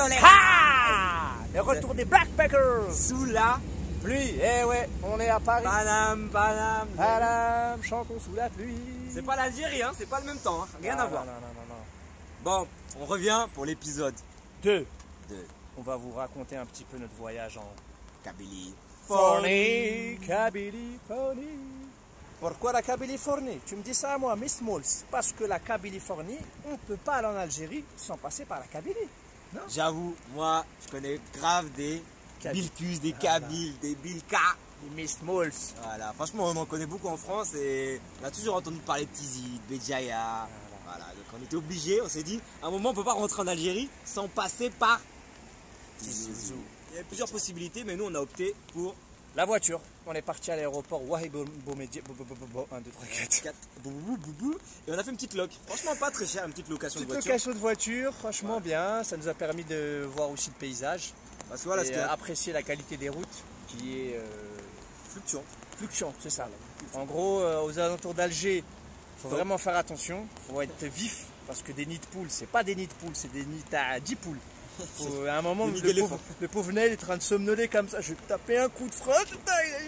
on est Ah, le retour des backpackers sous la pluie. Eh ouais, on est à Paris. Paname, Paname. Paname, chantons sous la pluie. C'est pas l'Algérie, hein, c'est pas le même temps, hein. Rien à voir. Non, non, non. Bon, on revient pour l'épisode 2. 2. On va vous raconter un petit peu notre voyage en Kabylie. Kabylie. Pourquoi la Kabylie-Fornie? Tu me dis ça à moi, Miss Mols. Parce que la Kabylie-Fornie, on ne peut pas aller en Algérie sans passer par la Kabylie. Non? J'avoue, moi, je connais grave des Kabyles. Bilkus, des Kabyles, des Bilka. Miss Mols. Voilà, franchement, on en connaît beaucoup en France et on a toujours entendu parler de Tizi, de Béjaïa. Voilà, donc on était obligés, on s'est dit, à un moment, on peut pas rentrer en Algérie sans passer par Tizi Ouzou. Il y avait plusieurs possibilités, mais nous, on a opté pour La voiture. On est parti à l'aéroport Wahib Boumediene. 1, 2, 3, 4. 4. Et on a fait une petite loc. Franchement, pas très cher, une petite location de voiture. Location de voiture, franchement bien. Ça nous a permis de voir aussi le paysage. Parce que voilà, et apprécier la qualité des routes qui est fluctuante, c'est ça. En gros, aux alentours d'Alger, il faut vraiment faire attention. Il faut être vif parce que des nids de poules, c'est pas des nids de poules, c'est des nids à 10 poules. À un moment, le pauvre Nel est en train de somnoler comme ça. Je vais taper un coup de frein. Ah,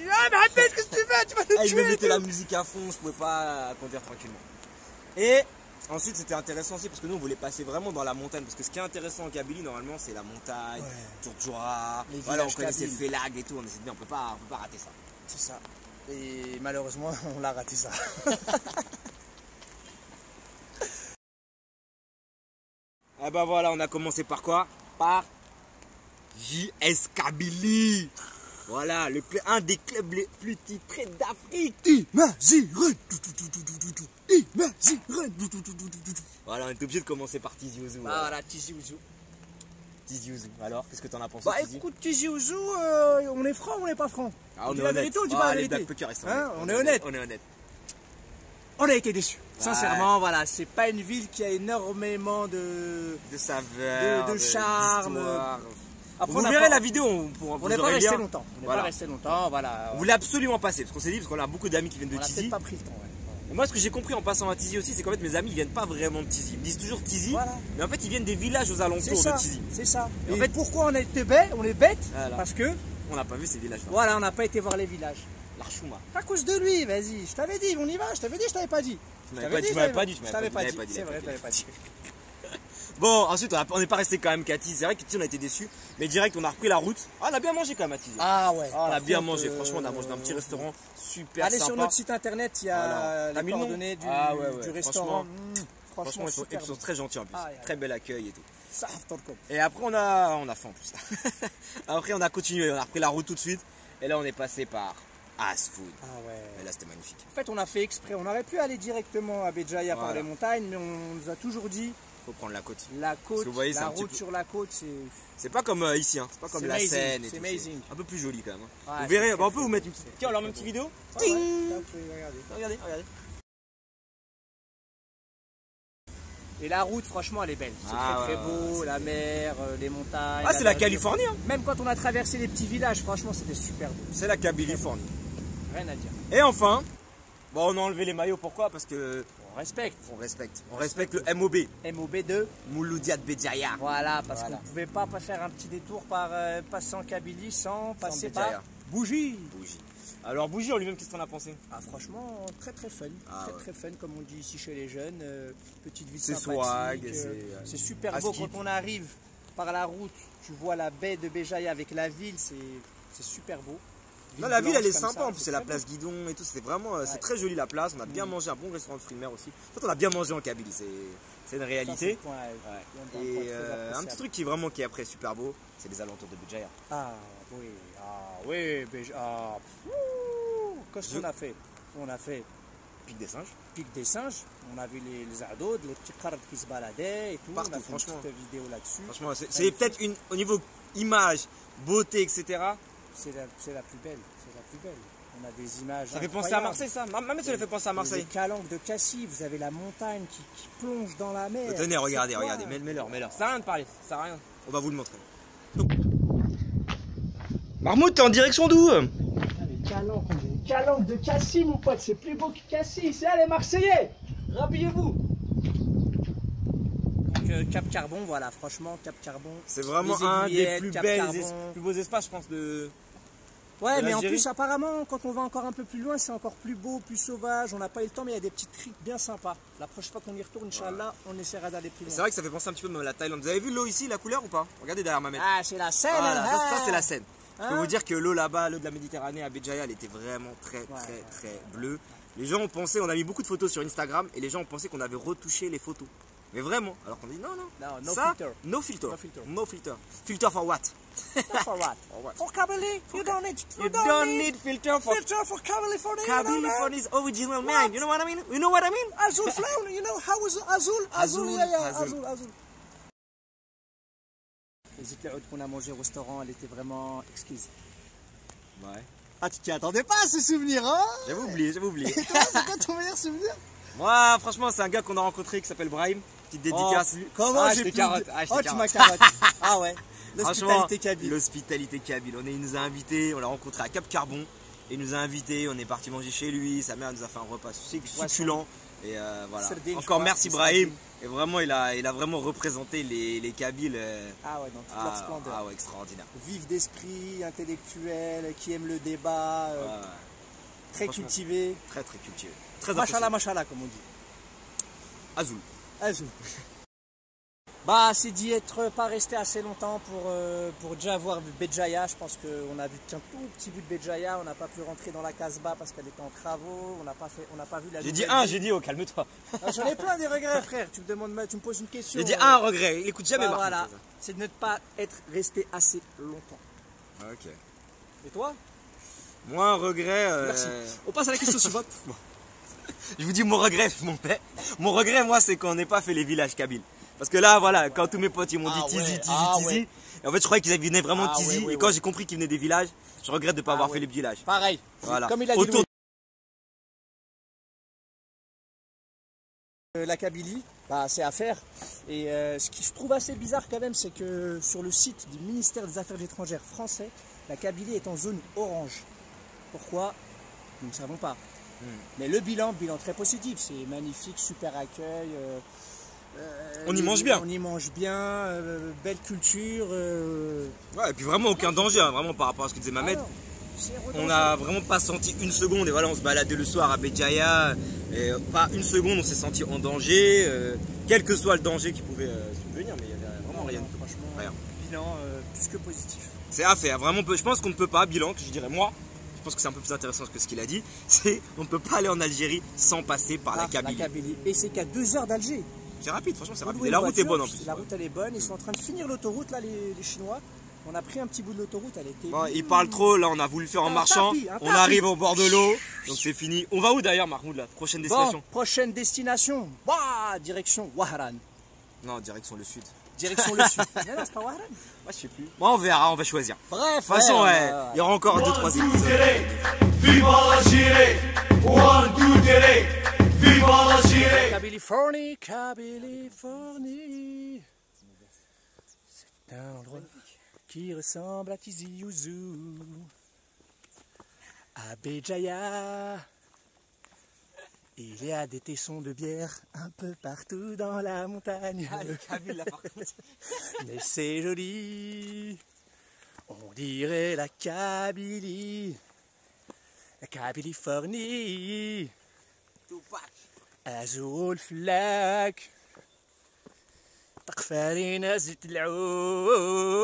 mais Ahmed, qu'est-ce que tu fais? Tu vas te tuer. Il me mettait la musique à fond, je pouvais pas conduire tranquillement. Et ensuite, c'était intéressant aussi parce que nous, on voulait passer vraiment dans la montagne. Parce que ce qui est intéressant en Kabylie, normalement, c'est la montagne, Tourdjoura. Voilà, on connaissait Félag et tout. On s'est dit, on peut pas rater ça. C'est ça. Et malheureusement, on l'a raté ça. Et ben voilà, on a commencé par quoi? Par JS Kabylie. Voilà, un des clubs les plus titrés d'Afrique. Voilà, on est obligé de commencer par Tizi Ouzou. Ah voilà, Tizi Ouzou. Tizi Ouzou. Alors, qu'est-ce que t'en as pensé? Bah écoute, Tizi Ouzou, on est franc ou on n'est pas franc? Ah, on est la honnête. vérité ou on dit pas la Les vérité? backpackers, ils sont Hein, honnêtes. on est honnête. On est honnête. On a été déçus. Sincèrement, voilà, c'est pas une ville qui a énormément de saveur, de charme. Après, vous verrez la vidéo, on n'est pas resté longtemps. On n'est pas resté longtemps, voilà. On voulait absolument passer parce qu'on s'est dit, parce qu'on a beaucoup d'amis qui viennent de Tizi. On a peut-être pas pris le temps. Ouais. Et moi, ce que j'ai compris en passant à Tizi aussi, c'est qu'en fait, mes amis, ils viennent pas vraiment de Tizi. Ils me disent toujours Tizi, voilà. mais en fait, ils viennent des villages aux alentours de Tizi. C'est ça. Et en fait, pourquoi on était bête? On est bête voilà. parce que on n'a pas vu ces villages-là. Voilà, on n'a pas été voir les villages. L'Archouma. À cause de lui, vas-y. Je t'avais dit, on y va. Je t'avais dit, je t'avais pas dit. Tu m'avais pas dit. C'est vrai, je t'avais pas dit. Bon, ensuite, on n'est pas resté quand même qu'à Tizi. C'est vrai que Tizi, on a été déçus. Mais direct, on a repris la route. Ah, on a bien mangé quand même à Tizi. Ah ouais. Ah, on a bien mangé. Franchement, on a mangé dans un petit restaurant super Allez sympa. sur notre site internet, il y a les coordonnées du restaurant. Franchement, ils sont très gentils en plus. Très bel accueil et tout. Ça, et après, on a faim en plus. Après, on a continué. On a repris la route tout de suite. Et là, on est passé par Asfood. Ah ouais. Et là, c'était magnifique. En fait, on a fait exprès. On aurait pu aller directement à Béjaïa par les montagnes, mais on nous a toujours dit. Faut prendre la côte. La côte, voyez, la route sur la côte, c'est pas comme ici, hein. C'est pas comme la Seine et tout. C'est amazing. Un peu plus joli quand même. Hein. Ouais, vous verrez, on peut vous mettre une petite. Tiens, on leur met une petite vidéo. Regardez. Et la route, franchement, elle est belle. C'est très beau, la mer, les montagnes. Ah, c'est la Californie. Hein. Même quand on a traversé les petits villages, franchement, c'était super beau. C'est la Kabylie-Fornie. Rien à dire. Et enfin, bon, on a enlevé les maillots. Pourquoi? Parce que on respecte. On respecte le MOB. MOB de Mouloudia de Béjaïa. Voilà, parce qu'on ne pouvait pas passer un petit détour par passer en Kabylie sans passer par Bougie. Alors Bougie en lui-même, qu'est-ce qu'on a pensé? Ah franchement, très fun. Très fun, comme on dit ici chez les jeunes. Petite ville sympathique. C'est super beau quand on arrive par la route. Tu vois la baie de Béjaïa avec la ville, c'est super beau. Non, la ville elle est sympa, en plus c'est la place Guidon et tout, c'était vraiment, c'est très joli la place, on a bien mangé, un bon restaurant de fruits de mer aussi. En fait on a bien mangé en Kabylie, c'est une réalité. Et un petit truc qui est après super beau, c'est les alentours de Béjaïa. Ah oui, Béjaïa. Qu'est-ce qu'on a fait? On a fait Pic des Singes, on a vu les ados, les petits cartes qui se baladaient et tout. Partout, on a fait franchement. une petite vidéo là-dessus. Franchement, c'est peut-être au niveau image, beauté, etc. C'est la plus belle, On a des images. Ça fait penser à Marseille, ça. Même ça fait penser à Marseille. Les calanques de Cassis, vous avez la montagne qui plonge dans la mer. Tenez, regardez. Mets-leur. Ça sert à rien de parler, ça sert à rien. On va vous le montrer. Marmoud, t'es en direction d'où? Les calanques de Cassis, mon pote, c'est plus beau que Cassis. C'est les Marseillais, rhabillez-vous. Donc Cap Carbon, voilà, franchement, Cap Carbon. C'est vraiment les un des aiguillettes, plus, Cap belles, Carbon. plus beaux espaces, je pense, de. Ouais, de mais en l'Algérie. plus, apparemment, quand on va encore un peu plus loin, c'est encore plus beau, plus sauvage. On n'a pas eu le temps, mais il y a des petites criques bien sympas. La prochaine fois qu'on y retourne, Inch'Allah, on essaiera d'aller plus C'est loin. vrai que ça fait penser un petit peu même à la Thaïlande. Vous avez vu l'eau ici, la couleur ou pas? Regardez derrière ma main. Ah, c'est la Seine. Voilà, hein. ça c'est la Seine. Je peux Hein vous dire que l'eau là-bas, l'eau de la Méditerranée à Béjaïa, elle était vraiment très bleue. Les gens ont pensé, on a mis beaucoup de photos sur Instagram et les gens ont pensé qu'on avait retouché les photos. Mais vraiment, alors qu'on dit non, non. Non, no Ça, filter. No filter. No filter. No filter. Filter for what? For what? For Kabylie, you don't need. You don't need filter for filter for Kabylie for the. Kabylie for this original man. You know what I mean? You know what I mean? Azul flower, you know how is Azul? Azul, yeah, Azul. Azul. Les éclairs qu'on a mangé au restaurant, elle était vraiment exquise. Ouais. Ah, tu t'y attendais pas à ce souvenir, hein? J'avais oublié, j'avais oublié. Et toi, c'est quoi ton meilleur souvenir? Moi, franchement, c'est un gars qu'on a rencontré qui s'appelle Brahim. Petite dédicace. Comment Ah, j'ai j'étais pu... carotte. Ah, Oh, j'étais tu m'as carotte. carotte. Ah ouais. Franchement, L'hospitalité kabyle. l'hospitalité kabyle. Il nous a invités, on l'a rencontré à Cap Carbon. Et il nous a invités, on est parti manger chez lui. Sa mère nous a fait un repas succulent. Et voilà. Sardine, Encore je merci crois, Brahim. sardine. Et vraiment, il a vraiment représenté les Kabyles. Ah ouais, dans toute leur splendeur. Ah ouais, extraordinaire. Vif d'esprit, intellectuel, qui aime le débat, Ouais, très franchement. cultivé. très cultivé. Très Machallah, apprécié. machallah, comme on dit. Azul. Azul. Bah, c'est d'y être pas resté assez longtemps pour déjà voir Béjaïa. Je pense qu'on a vu qu'un tout petit bout de Béjaïa. On n'a pas pu rentrer dans la Casbah parce qu'elle était en travaux. On n'a pas vu la. J'ai dit nouvelle un, ville. j'ai dit oh, calme-toi. Ah, j'en ai plein des regrets, frère. Tu me poses une question. J'ai dit un regret. Il écoute jamais Bah, Marc. voilà. C'est de ne pas être resté assez longtemps. Ok. Et toi? Moi, un regret. Merci. On passe à la question suivante. Je vous dis mon regret, mon père. Mon regret, moi, c'est qu'on n'ait pas fait les villages kabyles. Parce que là, voilà, quand tous mes potes ils m'ont dit Ah Tizi, ouais, Tizi, ah Tizi. ouais. Et en fait, je croyais qu'ils venaient vraiment de Ah Tizi. ouais, ouais, et quand ouais. j'ai compris qu'ils venaient des villages, je regrette de ne pas avoir fait les villages. Pareil. Voilà. Comme il a dit Autour la Kabylie, bah, c'est à faire. Et ce qui se trouve assez bizarre quand même, c'est que sur le site du ministère des Affaires étrangères français, la Kabylie est en zone orange. Pourquoi? Nous ne savons pas. Mais le bilan très positif, c'est magnifique, super accueil. On y mange bien. On y mange bien, belle culture. Ouais, et puis vraiment aucun danger, hein, vraiment par rapport à ce que disait Mamed. Alors, zéro On danger. n'a vraiment pas senti une seconde. Et voilà, on se baladait le soir à Béjaïa. Et pas une seconde, on s'est senti en danger. Quel que soit le danger qui pouvait subvenir, mais il n'y avait vraiment rien du tout. Franchement, Rien. bilan plus que positif. C'est à faire, vraiment, je pense qu'on ne peut pas, bilan, que je dirais moi, je pense que c'est un peu plus intéressant que ce qu'il a dit, c'est on ne peut pas aller en Algérie sans passer par la Kabylie. Et c'est qu'à 2 heures d'Alger. C'est rapide, franchement, c'est rapide. Louer Et la une route est voiture, bonne en plus. La route elle est bonne, ils sont en train de finir l'autoroute là, les Chinois. On a pris un petit bout de l'autoroute, elle était. Bon, il parle trop, là on a voulu le faire en Un marchant, tapis, un on tapis. arrive au bord de l'eau, donc c'est fini. On va où d'ailleurs Mahmoud là? Prochaine destination? Bon, prochaine destination. Bah, direction Wahran. Non, direction le sud. Direction le sud. Non, c'est pas Wahran. Moi je sais plus. Bon, on verra, on va choisir. Bref, De toute façon, ouais, il y aura encore 2-3 épisodes. Viva l'Algérie! One, two, three! Viva l'Algérie! Californie, Californie. C'est un endroit qui ressemble à Tizi Ouzou, à Béjaïa. Il y a des tessons de bière un peu partout dans la montagne. Ah, le Kabyle là par contre. Mais c'est joli. On dirait la Kabylie. La Californie. Tupac. Azul flak. تقفى علينا زيت العود